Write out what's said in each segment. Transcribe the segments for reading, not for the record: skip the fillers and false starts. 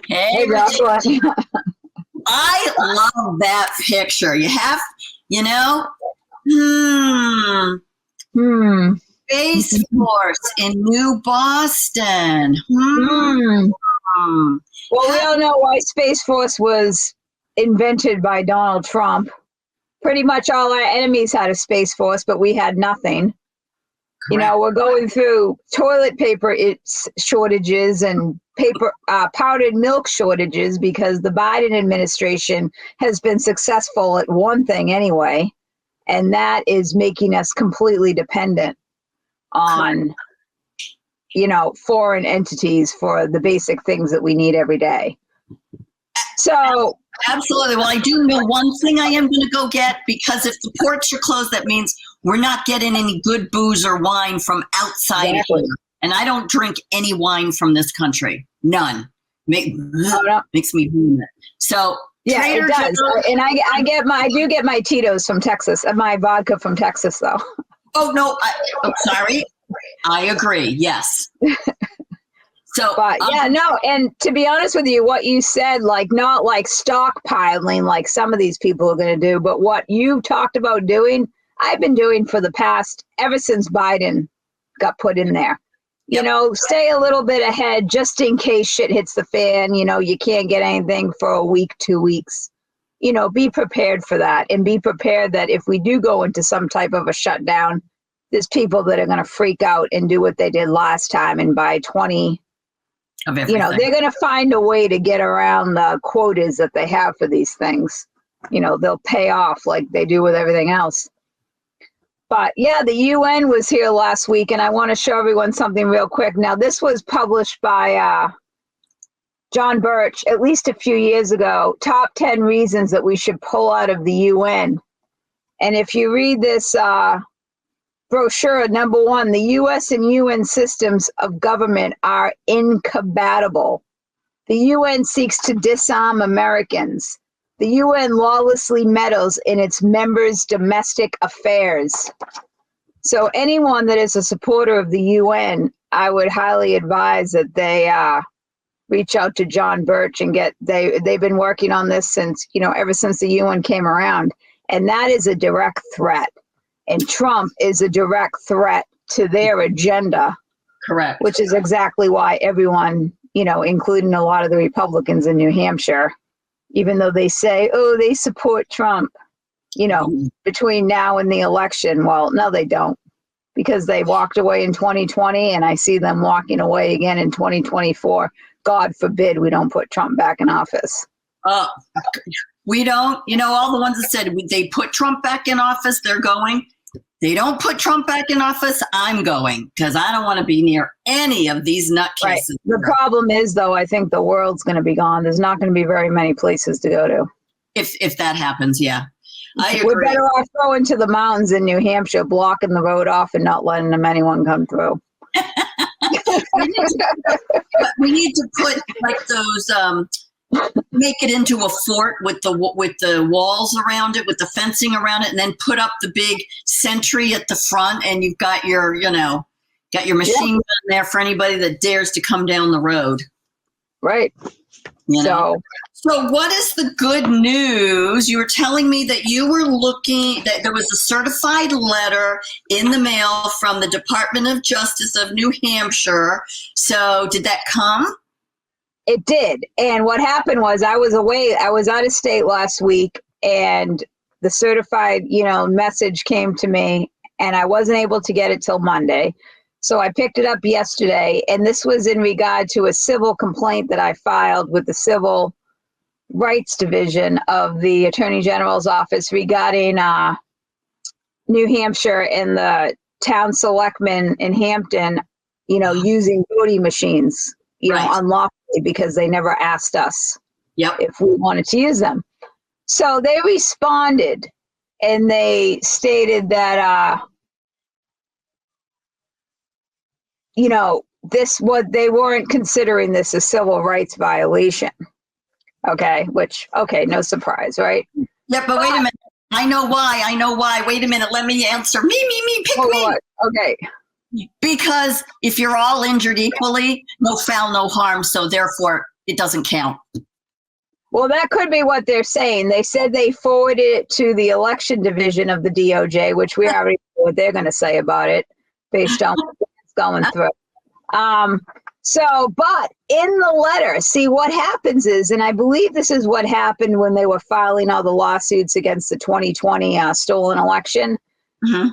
Hey, Jocelyn. I love that picture. You know, Space Force in New Boston. Well, we all know why Space Force was invented by Donald Trump. Pretty much all our enemies had a Space Force, but we had nothing. Correct. You know, we're going through toilet paper shortages and powdered milk shortages because the Biden administration has been successful at one thing anyway, and that is making us completely dependent on, you know, foreign entities for the basic things that we need every day. So absolutely. Well, I do know one thing I am going to go get, because if the ports are closed, that means we're not getting any good booze or wine from outside. Exactly. Here. And I don't drink any wine from this country. None. Makes me vomit. So yeah, it does. And I do get my Tito's from Texas, my vodka from Texas, though. Oh no! Sorry. I agree. Yes. So, but yeah, no. And to be honest with you, what you said, like not like stockpiling, like some of these people are going to do, but what you talked about doing, I've been doing for the past, ever since Biden got put in there. You know, stay a little bit ahead just in case shit hits the fan. You know, you can't get anything for a week, 2 weeks. You know, be prepared for that, and be prepared that if we do go into some type of a shutdown, there's people that are going to freak out and do what they did last time, and by 20, you know, they're going to find a way to get around the quotas that they have for these things. You know, they'll pay off like they do with everything else. But yeah, the UN was here last week, and I want to show everyone something real quick. Now, this was published by John Birch at least a few years ago, top 10 reasons that we should pull out of the UN. And if you read this brochure, number 1, the US and UN systems of government are incompatible. The UN seeks to disarm Americans. The UN lawlessly meddles in its members' domestic affairs. So anyone that is a supporter of the UN, I would highly advise that they reach out to John Birch and they've been working on this since, you know, ever since the UN came around. And that is a direct threat. And Trump is a direct threat to their agenda. Correct. Which is exactly why everyone, you know, including a lot of the Republicans in New Hampshire, even though they say, oh, they support Trump, you know, between now and the election. Well, no, they don't, because they walked away in 2020, and I see them walking away again in 2024. God forbid we don't put Trump back in office. We don't, you know, all the ones that said they put Trump back in office, they're going. They don't put Trump back in office, I'm going, because I don't want to be near any of these nutcases. Right. The problem is, though, I think the world's going to be gone. There's not going to be very many places to go to. If that happens, yeah. I agree. We're better off going to the mountains in New Hampshire, blocking the road off and not letting anyone come through. we need to put like those make it into a fort with the walls around it, with the fencing around it, and then put up the big sentry at the front, and you've got your machine gun there for anybody that dares to come down the road. Right. You know? So what is the good news? You were telling me that you were looking, that there was a certified letter in the mail from the Department of Justice of New Hampshire. So did that come? It did. And what happened was I was away. I was out of state last week, and the certified, you know, message came to me, and I wasn't able to get it till Monday. So I picked it up yesterday, and this was in regard to a civil complaint that I filed with the Civil Rights Division of the Attorney General's office regarding New Hampshire and the town selectmen in Hampton, you know, using voting machines, you know, unlawfully, because they never asked us if we wanted to use them. So they responded, and they stated that, you know, they weren't considering this a civil rights violation. Okay, no surprise, right? Yeah, but wait a minute. I know why. Wait a minute. Let me answer. Me. Pick me. Okay. Because if you're all injured equally, no foul, no harm. So therefore, it doesn't count. Well, that could be what they're saying. They said they forwarded it to the election division of the DOJ, which we already know what they're going to say about it based on what's going through. But in the letter, see what happens is, and I believe this is what happened when they were filing all the lawsuits against the 2020 stolen election. Mm-hmm.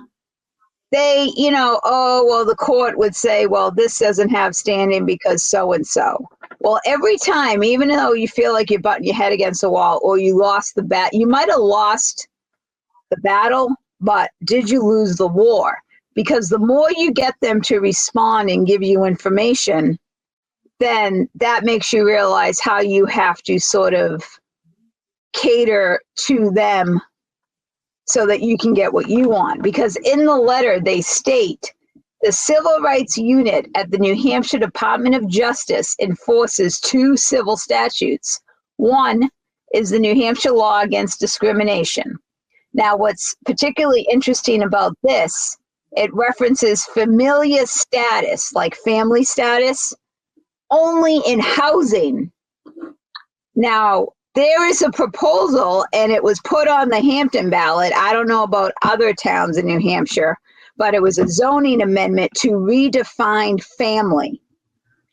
They, the court would say, well, this doesn't have standing because so-and-so. Well, every time, even though you feel like you're butting your head against the wall or you lost the bat, you might have lost the battle, but did you lose the war? Because the more you get them to respond and give you information, then that makes you realize how you have to sort of cater to them so that you can get what you want. Because in the letter, they state the Civil Rights Unit at the New Hampshire Department of Justice enforces 2 civil statutes. One is the New Hampshire Law Against Discrimination. Now, what's particularly interesting about this, it references familiar status, like family status, only in housing. Now, there is a proposal, and it was put on the Hampton ballot. I don't know about other towns in New Hampshire, but it was a zoning amendment to redefine family.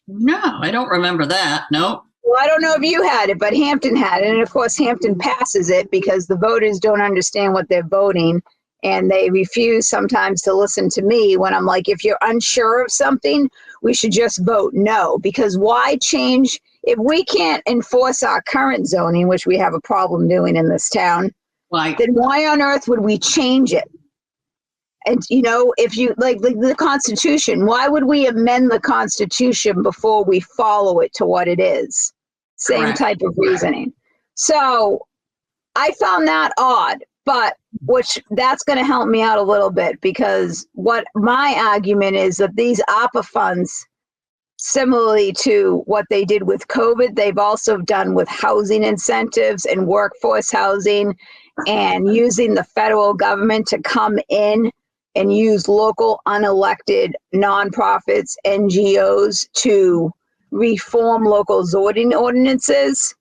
No, I don't remember that. No. Well, I don't know if you had it, but Hampton had it. And of course, Hampton passes it because the voters don't understand what they're voting. And they refuse sometimes to listen to me when I'm like, if you're unsure of something, we should just vote no. Because why change? If we can't enforce our current zoning, which we have a problem doing in this town, then why on earth would we change it? And, if you like the Constitution, why would we amend the Constitution before we follow it to what it is? Same Correct. type of reasoning. So I found that odd, but that's going to help me out a little bit, because what my argument is that these ARPA funds, similarly to what they did with COVID, they've also done with housing incentives and workforce housing, and using the federal government to come in and use local unelected nonprofits, NGOs, to reform local zoning ordinances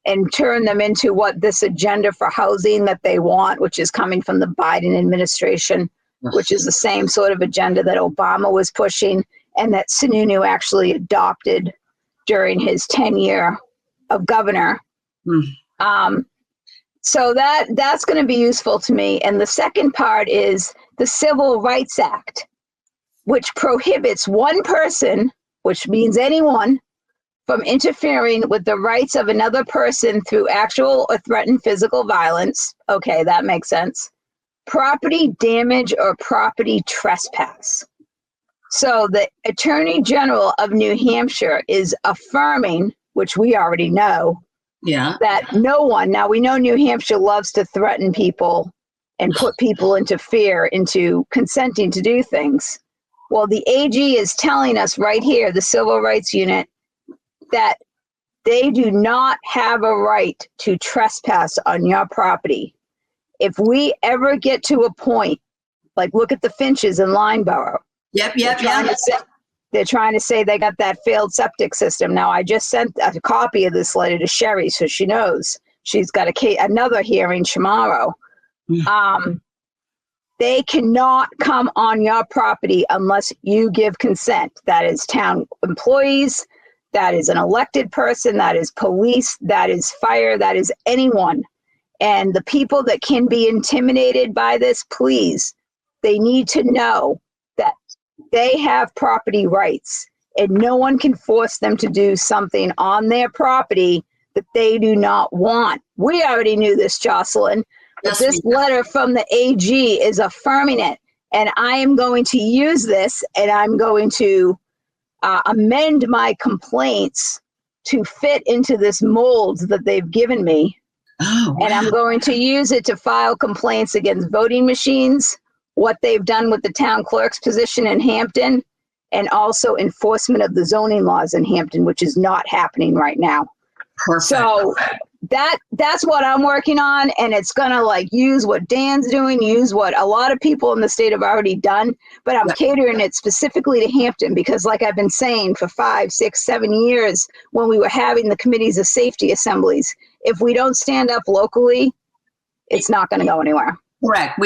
and turn them into what this agenda for housing that they want, which is coming from the Biden administration, which is the same sort of agenda that Obama was pushing and that Sununu actually adopted during his tenure of governor. So that's going to be useful to me. And the second part is the Civil Rights Act, which prohibits one person, which means anyone, from interfering with the rights of another person through actual or threatened physical violence. Okay, that makes sense. Property damage or property trespass. So the Attorney General of New Hampshire is affirming, which we already know, that no one, now we know New Hampshire loves to threaten people and put people into fear, into consenting to do things. Well, the AG is telling us right here, the Civil Rights Unit, that they do not have a right to trespass on your property. If we ever get to a point, like look at the Finches in Lineborough. They're trying to say they got that failed septic system. Now, I just sent a copy of this letter to Sherry, so she knows. She's got another hearing tomorrow. They cannot come on your property unless you give consent. That is town employees, that is an elected person, that is police, that is fire, that is anyone. And the people that can be intimidated by this, please, they need to know that they have property rights and no one can force them to do something on their property that they do not want. We already knew this, Jocelyn, but this letter from the AG is affirming it. And I am going to use this, and I'm going to amend my complaints to fit into this mold that they've given me. Oh, wow. And I'm going to use it to file complaints against voting machines, what they've done with the town clerk's position in Hampton, and also enforcement of the zoning laws in Hampton, which is not happening right now. Perfect. So that's what I'm working on, and it's gonna like use what Dan's doing, use what a lot of people in the state have already done, but I'm catering it specifically to Hampton because, like I've been saying for 5, 6, 7 years, when we were having the committees of safety assemblies, if we don't stand up locally, it's not going to go anywhere. Correct.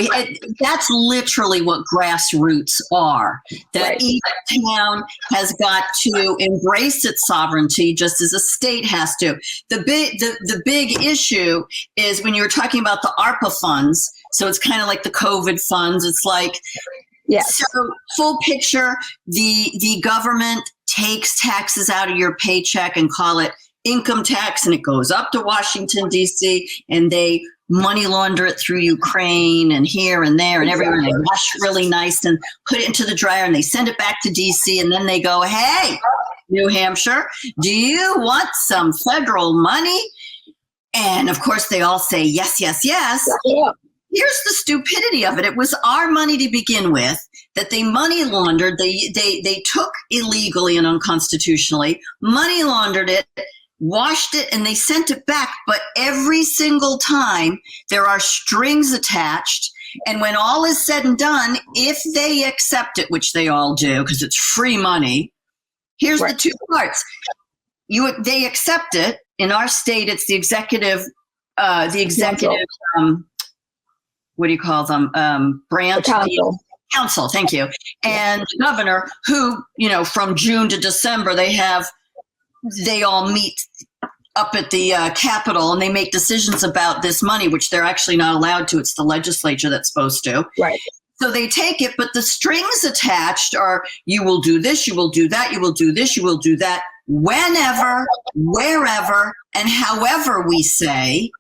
That's literally what grassroots are. That each town has got to embrace its sovereignty, just as a state has to. The big issue is when you were talking about the ARPA funds. So it's kind of like the COVID funds. It's like, so full picture. The government takes taxes out of your paycheck and call it income tax, and it goes up to Washington D.C. and they money launder it through Ukraine and here and there and everywhere. And they wash really nice and put it into the dryer and they send it back to DC. And then they go, hey, New Hampshire, do you want some federal money? And of course they all say, yes, yes, yes. Yeah. Here's the stupidity of it. It was our money to begin with that they money laundered. They took illegally and unconstitutionally, money laundered it, washed it, and they sent it back. But every single time there are strings attached. And when all is said and done, if they accept it, which they all do, because it's free money, here's the two parts. They accept it. In our state, it's the executive, what do you call them? Branch. The council, thank you. And the governor, who, from June to December, they all meet up at the Capitol and they make decisions about this money, which they're actually not allowed to. It's the legislature that's supposed to. Right. So they take it, but the strings attached are, you will do this, you will do that, you will do this, you will do that, whenever, wherever, and however we say.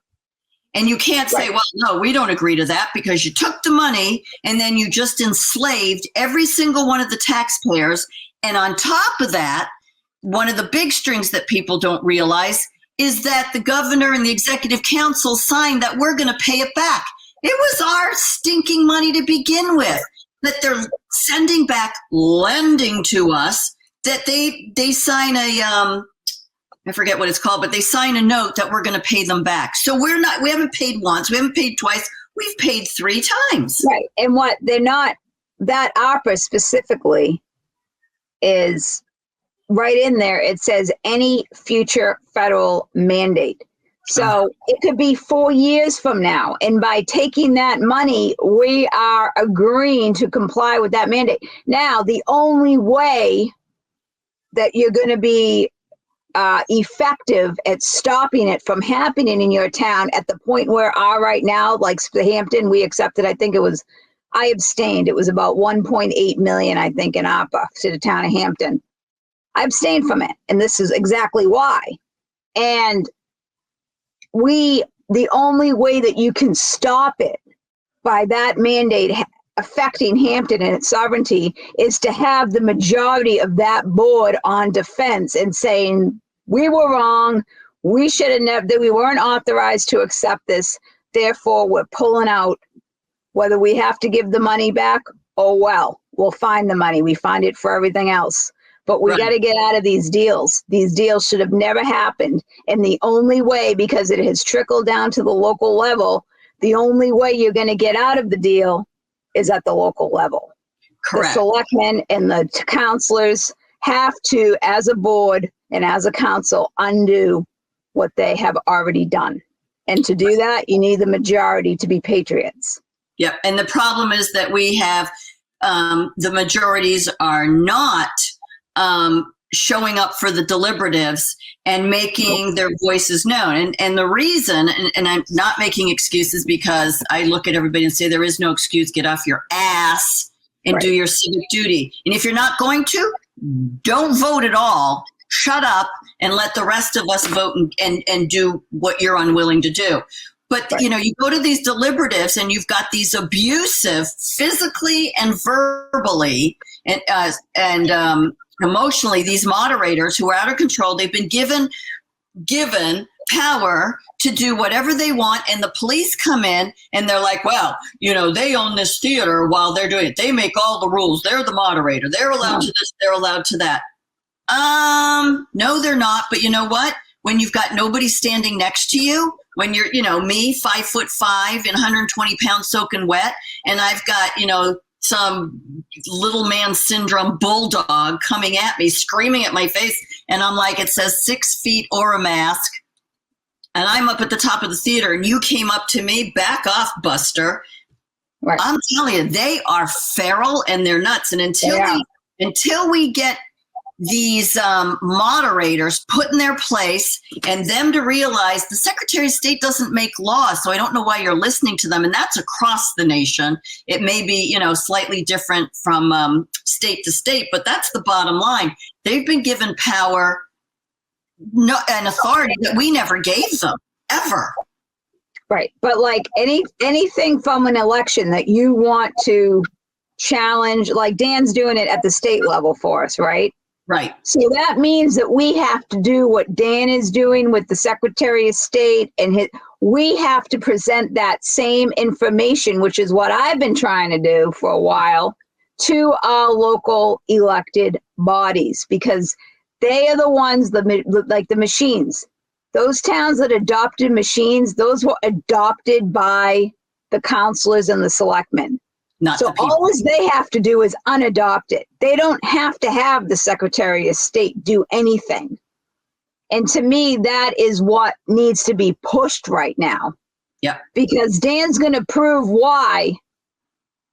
And you can't say, well, no, we don't agree to that because you took the money and then you just enslaved every single one of the taxpayers. And on top of that, one of the big strings that people don't realize is that the governor and the executive council signed that we're going to pay it back. It was our stinking money to begin with that they're sending back, lending to us, that they sign I forget what it's called, but they sign a note that we're going to pay them back. So we haven't paid once, we haven't paid twice, we've paid 3 times. Right. And that ARPA specifically is right in there. It says any future federal mandate. So it could be 4 years from now. And by taking that money, we are agreeing to comply with that mandate. Now, the only way that you're going to be effective at stopping it from happening in your town at the point where right now, like Hampton, we accepted, I abstained. It was about 1.8 million, I think, in ARPA to the town of Hampton. I abstained from it. And this is exactly why. And the only way that you can stop it by that mandate affecting Hampton and its sovereignty is to have the majority of that board on defense and saying, we were wrong, we should have never, that we weren't authorized to accept this, therefore we're pulling out. Whether we have to give the money back, oh well, we'll find the money. We find it for everything else. But we got to get out of these deals. These deals should have never happened. And the only way, because it has trickled down to the local level, the only way you're going to get out of the deal is at the local level. Correct. The selectmen and the counselors have to, as a board and as a council, undo what they have already done. And to do that, you need the majority to be patriots. Yep. And the problem is that we have the majorities are not showing up for the deliberatives and making their voices known. And the reason, and I'm not making excuses because I look at everybody and say, there is no excuse, get off your ass and do your civic duty. And if you're not going to, don't vote at all, shut up and let the rest of us vote and do what you're unwilling to do. But, you go to these deliberatives and you've got these abusive, physically and verbally and emotionally, these moderators who are out of control. They've been given power to do whatever they want. And the police come in and they're like, well, they own this theater while they're doing it. They make all the rules. They're the moderator. They're allowed to this. They're allowed to that. No, they're not. But you know what? when you've got nobody standing next to you, when you're, me, 5'5" and 120 pounds soaking wet, and I've got, some little man syndrome bulldog coming at me, screaming at my face, and I'm like, it says 6 feet or a mask, and I'm up at the top of the theater, and you came up to me, back off, Buster. Right. I'm telling you, they are feral and they're nuts, and until we get these moderators put in their place and them to realize the Secretary of State doesn't make laws, so I don't know why you're listening to them. And that's across the nation. It may be, slightly different from state to state, but that's the bottom line. They've been given power and authority that we never gave them, ever. Right. But like anything from an election that you want to challenge, like Dan's doing it at the state level for us, right? Right. So that means that we have to do what Dan is doing with the Secretary of State, and we have to present that same information, which is what I've been trying to do for a while, to our local elected bodies, because they are the ones, like the machines. Those towns that adopted machines, those were adopted by the councilors and the selectmen. So all they have to do is unadopt it. They don't have to have the Secretary of State do anything. And to me, that is what needs to be pushed right now. Yeah. Because Dan's going to prove why,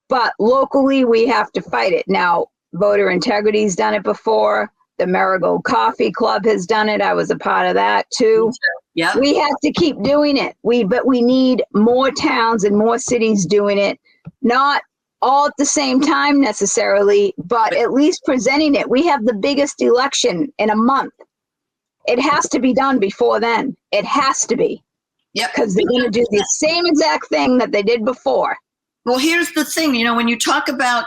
but locally we have to fight it. Now, voter integrity's done it before. The Marigold Coffee Club has done it. I was a part of that too. Yeah. We have to keep doing it. But we need more towns and more cities doing it. Not all at the same time necessarily, but at least presenting it. We have the biggest election in a month. It has to be done before then. It has to be. Yeah. Because they're going to do the same exact thing that they did before. Well, here's the thing, when you talk about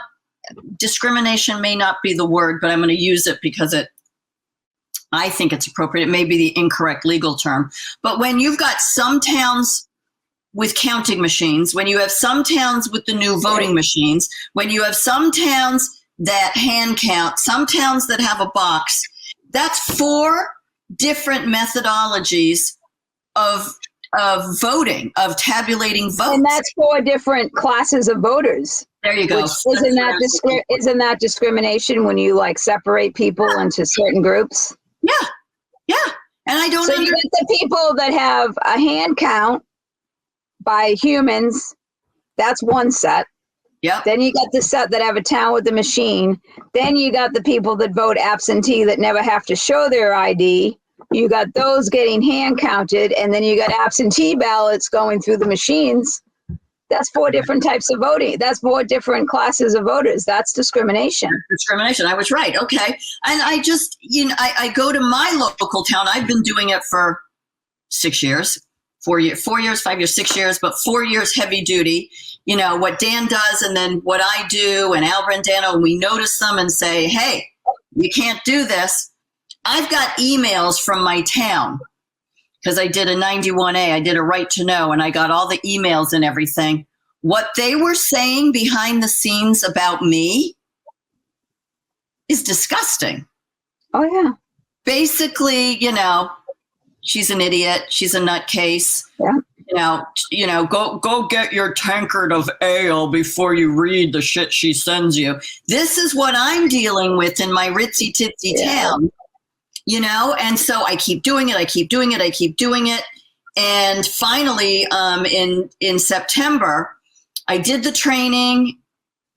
discrimination, may not be the word, but I'm going to use it because I think it's appropriate. It may be the incorrect legal term. But when you've got some towns with counting machines, when you have some towns with the new voting machines, when you have some towns that hand count, some towns that have a box, that's 4 different methodologies of voting, of tabulating votes. And that's 4 different classes of voters. There you go. Isn't that discrimination when you separate people into certain groups? Yeah. Yeah. And I don't you get the people that have a hand count by humans, that's one set. Yeah. Then you got the set that have a town with a machine. Then you got the people that vote absentee that never have to show their ID. You got those getting hand counted, and then you got absentee ballots going through the machines. That's 4 different types of voting. That's 4 different classes of voters. That's discrimination. Discrimination. I was right. Okay. And I just, I go to my local town. I've been doing it for 6 years. 4 years, 5 years, 6 years, but 4 years heavy duty. What Dan does and then what I do, and Al Brandano, and we notice them and say, hey, you can't do this. I've got emails from my town because I did a 91A. I did a right to know, and I got all the emails and everything. What they were saying behind the scenes about me is disgusting. Oh, yeah. Basically, she's an idiot. She's a nutcase. Yeah. Go get your tankard of ale before you read the shit she sends you. This is what I'm dealing with in my ritzy titsy town, and so I keep doing it. And finally, in September, I did the training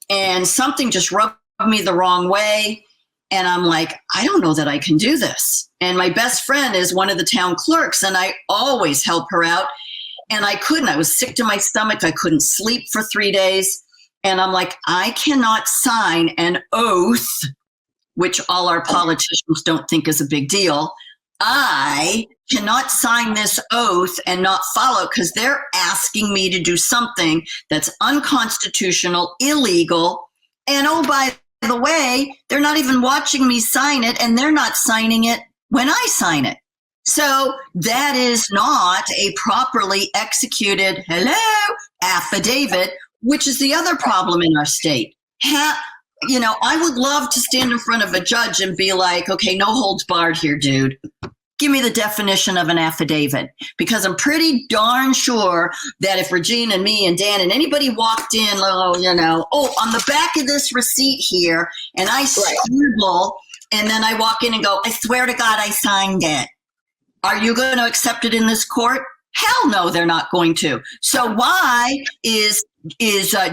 and something just rubbed me the wrong way. And I'm like, I don't know that I can do this. And my best friend is one of the town clerks, and I always help her out. And I couldn't. I was sick to my stomach. I couldn't sleep for 3 days. And I'm like, I cannot sign an oath, which all our politicians don't think is a big deal. I cannot sign this oath and not follow, because they're asking me to do something that's unconstitutional, illegal. And oh, by the way, they're not even watching me sign it, and they're not signing it when I sign it. So that is not a properly executed, affidavit, which is the other problem in our state. I would love to stand in front of a judge and be like, okay, no holds barred here, dude. give me the definition of an affidavit, because I'm pretty darn sure that if Regina and me and Dan and anybody walked in, on the back of this receipt here, and I scribble, and then I walk in and go, I swear to God, I signed it. Are you going to accept it in this court? Hell no, they're not going to. So why is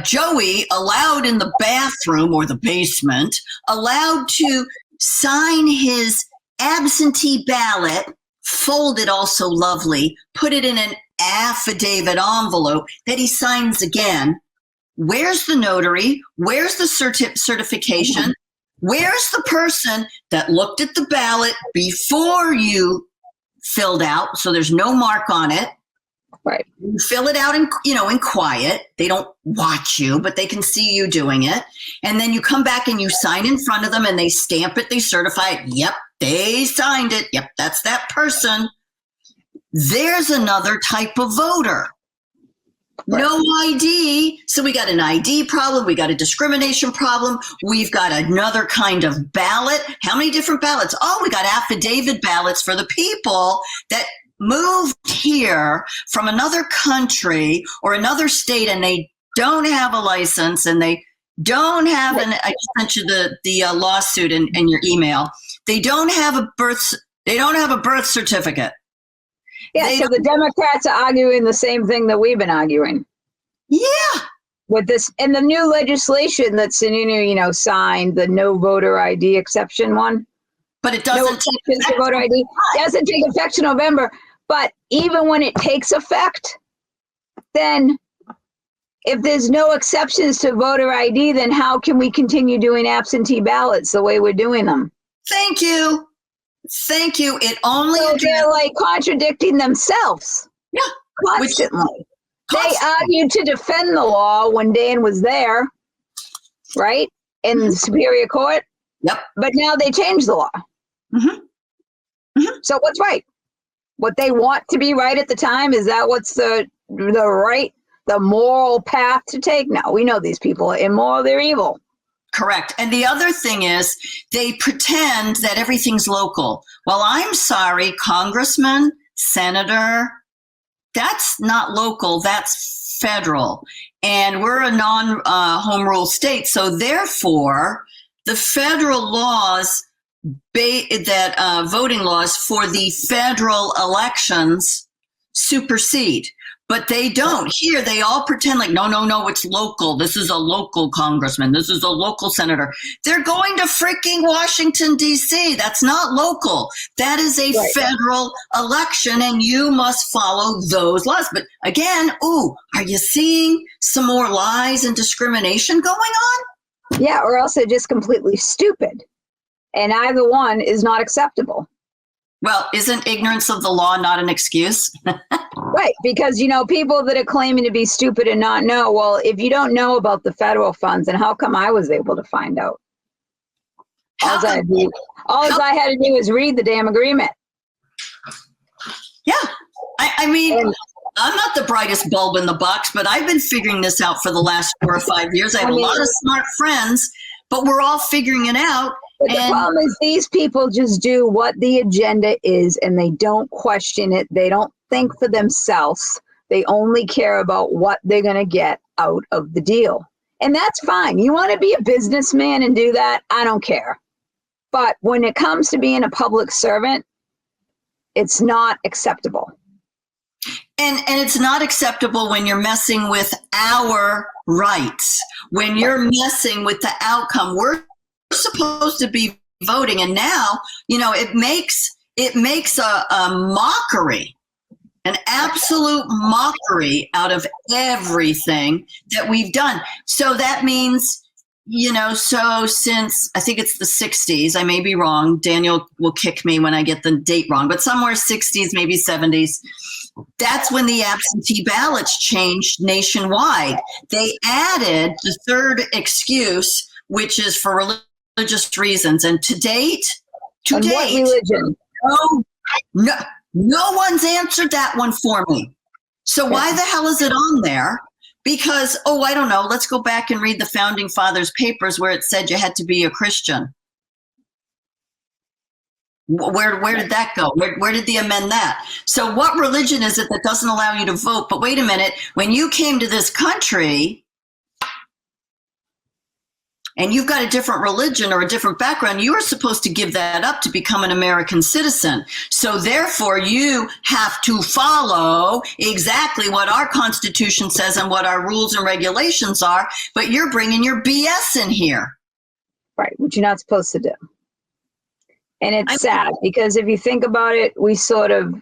Joey allowed in the bathroom or the basement, allowed to sign his absentee ballot, fold it also lovely, put it in an affidavit envelope that he signs again? Where's the notary? Where's the certification? Where's the person that looked at the ballot before you filled out, so there's no mark on it? Right. You fill it out in quiet. They don't watch you, but they can see you doing it. And then you come back and you sign in front of them and they stamp it, they certify it. Yep, they signed it. Yep, that's that person. There's another type of voter. Right. No ID. So we got an ID problem. We got a discrimination problem. We've got another kind of ballot. How many different ballots? Oh, we got affidavit ballots for the people that moved here from another country or another state, and they don't have a license, and they don't have I just sent you the lawsuit in your email. They don't have a birth certificate. Yeah, so the Democrats are arguing the same thing that we've been arguing. Yeah. With this, and the new legislation that Sununu, signed, the no voter ID exception one. But it doesn't take effect. Voter ID doesn't take effect in November. But even when it takes effect, then if there's no exceptions to voter ID, then how can we continue doing absentee ballots the way we're doing them? Thank you. It only they're like contradicting themselves. Yeah, constantly. They argued to defend the law when Dan was there, right, in the Superior Court. Yep. But now they changed the law. Mm-hmm. Mm-hmm. So what's right? What they want to be right at the time, is that what's the moral path to take? No, we know these people are immoral. They're evil. Correct. And the other thing is they pretend that everything's local. Well, I'm sorry, congressman, senator, that's not local, that's federal. And we're a non-home rule state. So therefore, the federal laws, voting laws for the federal elections supersede. But they don't. Here, they all pretend like, no, it's local. This is a local congressman. This is a local senator. They're going to freaking Washington, D.C. That's not local. That is a federal election, and you must follow those laws. But again, are you seeing some more lies and discrimination going on? Yeah, or else they're just completely stupid. And either one is not acceptable. Well, isn't ignorance of the law not an excuse? Right, because, people that are claiming to be stupid and not know, well, if you don't know about the federal funds, then how come I was able to find out? All I had to do is read the damn agreement. Yeah, I mean, I'm not the brightest bulb in the box, but I've been figuring this out for the last 4 or 5 years. I have a lot of smart friends, but we're all figuring it out. But the problem is these people just do what the agenda is, and they don't question it. They don't think for themselves. They only care about what they're going to get out of the deal. And that's fine. You want to be a businessman and do that? I don't care. But when it comes to being a public servant, it's not acceptable. And it's not acceptable when you're messing with our rights, when you're messing with the outcome. We're supposed to be voting, and now it makes a mockery, an absolute mockery out of everything that we've done. So that means so since I think it's the 60s, I may be wrong, Daniel will kick me when I get the date wrong, but somewhere 60s, maybe 70s, that's when the absentee ballots changed nationwide. They added the third excuse, which is for religious reasons. And to date, what religion? No one's answered that one for me. So why the hell is it on there? Because, I don't know, let's go back and read the Founding Fathers' papers where it said you had to be a Christian. Where did that go? Where did they amend that? So what religion is it that doesn't allow you to vote? But wait a minute, when you came to this country and you've got a different religion or a different background, you are supposed to give that up to become an American citizen. So therefore, you have to follow exactly what our Constitution says and what our rules and regulations are, but you're bringing your BS in here. Right, which you're not supposed to do. And it's sad because if you think about it, we sort of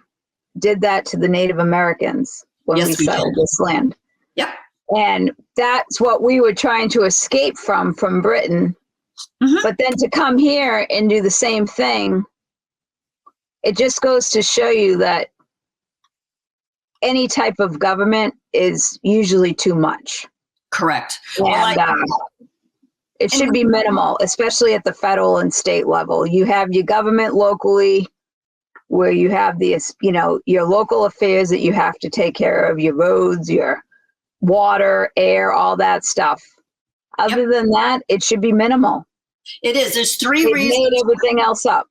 did that to the Native Americans when we settled this land. Yep. And that's what we were trying to escape from Britain. Mm-hmm. But then to come here and do the same thing, it just goes to show you that any type of government is usually too much. Correct. And it should be minimal, especially at the federal and state level. You have your government locally, where you have your local affairs that you have to take care of, your roads, your water, air, all that stuff. Other than that, it should be minimal. It is. There's three reasons. Made everything else up.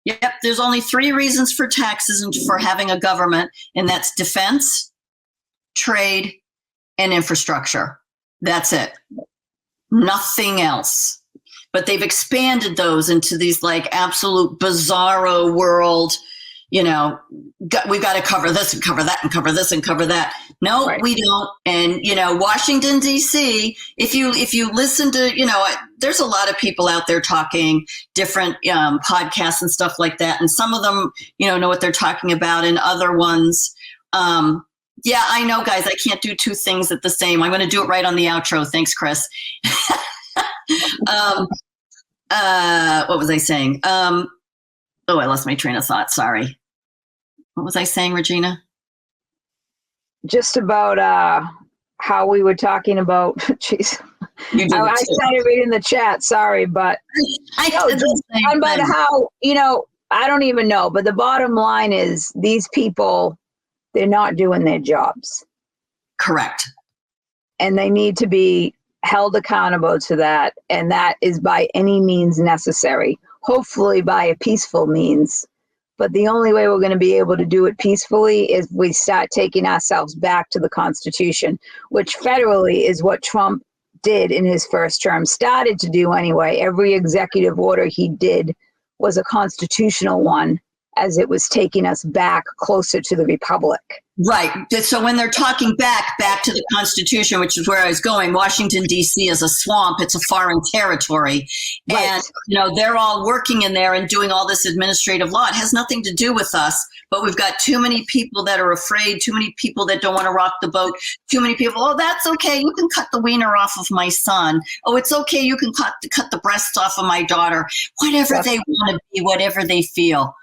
Yep. There's only 3 reasons for taxes and for having a government, and that's defense, trade, and infrastructure. That's it. Nothing else. But they've expanded those into these like absolute bizarro world, we've got to cover this and cover that and cover this and cover that. No, right. We don't. And, Washington, D.C., if you listen to, there's a lot of people out there talking different podcasts and stuff like that. And some of them, know what they're talking about, and other ones, yeah, I know, guys, I can't do 2 things at the same. I'm going to do it right on the outro. Thanks, Chris. What was I saying? I lost my train of thought. Sorry. What was I saying, Regina? Just about how we were talking about, jeez. I started reading the chat, sorry, but about how, I don't even know, but the bottom line is these people, they're not doing their jobs. Correct. And they need to be held accountable to that. And that is by any means necessary, hopefully by a peaceful means. But the only way we're going to be able to do it peacefully is we start taking ourselves back to the Constitution, which federally is what Trump did in his first term, started to do anyway. Every executive order he did was a constitutional one, as it was taking us back closer to the Republic. Right. So when they're talking back to the Constitution, which is where I was going, Washington, D.C. is a swamp. It's a foreign territory. Right. And, they're all working in there and doing all this administrative law. It has nothing to do with us, but we've got too many people that are afraid, too many people that don't want to rock the boat, too many people, oh, that's okay. You can cut the wiener off of my son. Oh, it's okay. You can cut the breasts off of my daughter. Whatever they want to be, whatever they feel.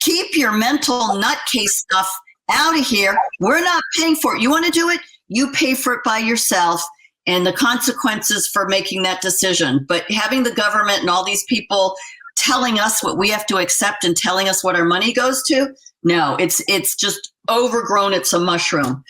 Keep your mental nutcase stuff out of here. We're not paying for it. You want to do it? You pay for it by yourself, and the consequences for making that decision. But having the government and all these people telling us what we have to accept and telling us what our money goes to, no, it's just overgrown. It's a mushroom.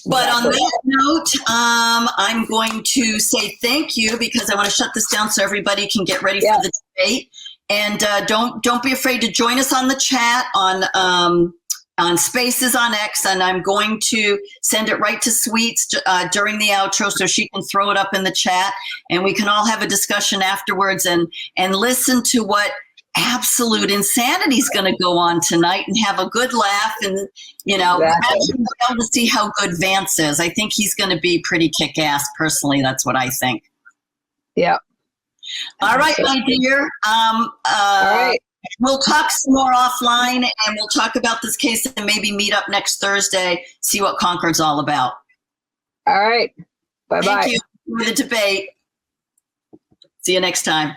But on that note, I'm going to say thank you, because I want to shut this down so everybody can get ready for the debate. And don't be afraid to join us on the chat on Spaces on X, and I'm going to send it right to Sweets during the outro so she can throw it up in the chat, and we can all have a discussion afterwards and listen to what absolute insanity is going to go on tonight and have a good laugh, and actually be able to see how good Vance is. I think he's going to be pretty kick-ass. Personally, that's what I think. Yeah. All right, my dear. All right. We'll talk some more offline, and we'll talk about this case and maybe meet up next Thursday, see what Concord's all about. All right. Bye-bye. Thank you for the debate. See you next time.